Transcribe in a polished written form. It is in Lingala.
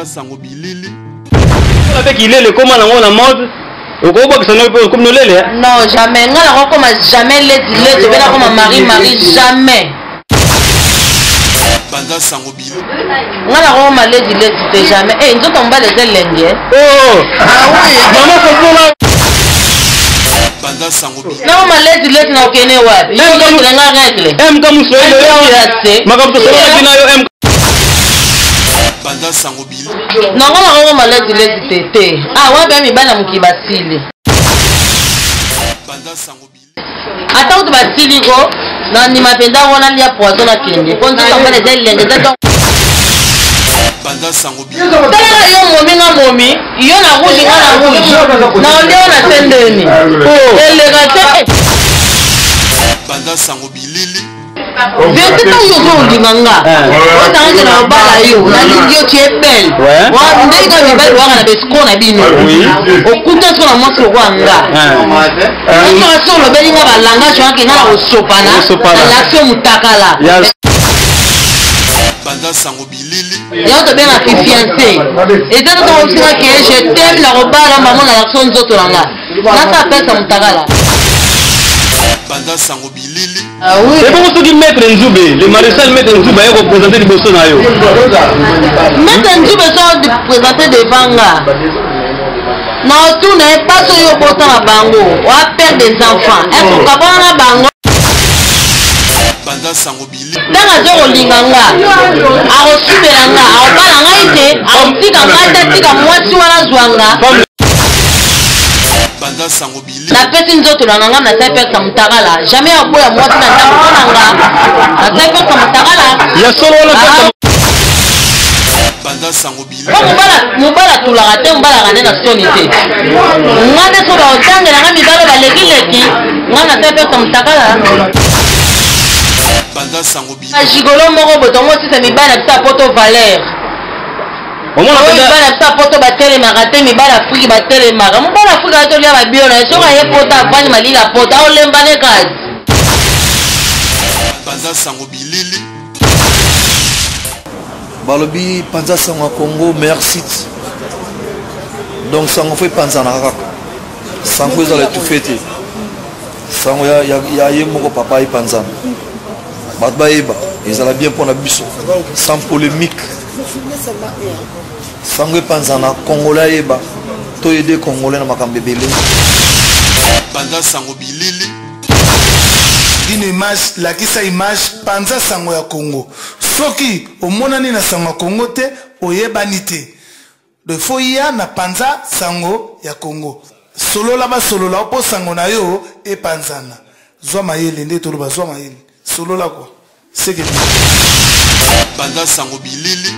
Banda sango bilili. Avec il est le comment on a mode. Au gros box comme nous l'élèves. Non, jamais. Non, la comme jamais les là comme Marie, jamais. Banda sango bilili. Non, la comme les jamais. Eh, nous on va les élenguer. Oh. Ah oui. Maman faut là. Banda sango bilili. Non, les na okene wapi. Yo ndio nga règle. Comme so le. Makam to so bina yo M. Banda sango bilili. Non, on va les tété. Ah ouais, ben mi bana mukibasili. Banda sango bilili. Attends tu basili ko. Non, ni mapenda wana lia poison na kende. Quand tu t'en vas les élenguer, Banda sango bilili. tala yo momi yo na rouge na onde na sendeni elegate Banda sango bilili. vete ta yo zo linganga o tanga na bala yo na lingio tu es belle wa ndeka mi belle wa na besko na bino okuta so na mosi kwanga na so lo belinga balanga so ake na osopana na l'action mutakala Banda sango bilili. yo to benga fiancé et tant que on sera que je t'aime la robala maman na l'action nzoto langa na sa pesa mutakala Banda sango bilili. ah oui C'est pour ceux qui mettent Nzube, le maréchal mettre Nzube est représenté du Bosso na yo. mettre Nzube sont présenté devant nga. Non, tout n'est pas sur yo portant à bango. On va perdre des enfants. Est-ce qu'on va prendre bango? Banda sango bilili. Dans la zone linganga, a reçu belanga, a balanga ite, a tika ngata tika mwasi wana zwanga. Banda sango bilili. Na peti nzoto na nganga na tape sa mutakala. Jamais a boya mwasi na tape nanga. Na tape sa mutakala. Ya solo na Banda sango bilili. Mubala tulaka te mubala kane na soni te. Ngande so ba otangela nga mibalo baleki nga na tape sa mutakala. Banda sango bilili. Jigolo moko botongo sisa mibala bisa poto valeur. Mama na mibala bisa poto batelemaka te mibala Afrika batelemaka. Mibala Afrika tolia babiona soka ye poto afani malila poto aolembane kazi. Banda sango bilili. Balobi panza sango Congo meilleur site. Donc sango fait panza na kaka. Sango za le tout fêté. Sango ya yemoko papa y panza. Batbaïba, ils allaient bien pour la biso, sans polémique. Sangue Panzana, Congolais eba, to aider Congolais na makambebele. Banda sango bilili. Une image, la kisa image, Panza sango ya Congo. Soki, au monani na sango Congo te, oyebani te. De foya na Panza sango ya Congo. Solo là-bas, solo là, po sango na yo, e Panzana. Zwa mayele, nde toloba, zwa mayele. Solo là quoi. C'est que Banda sango bilili.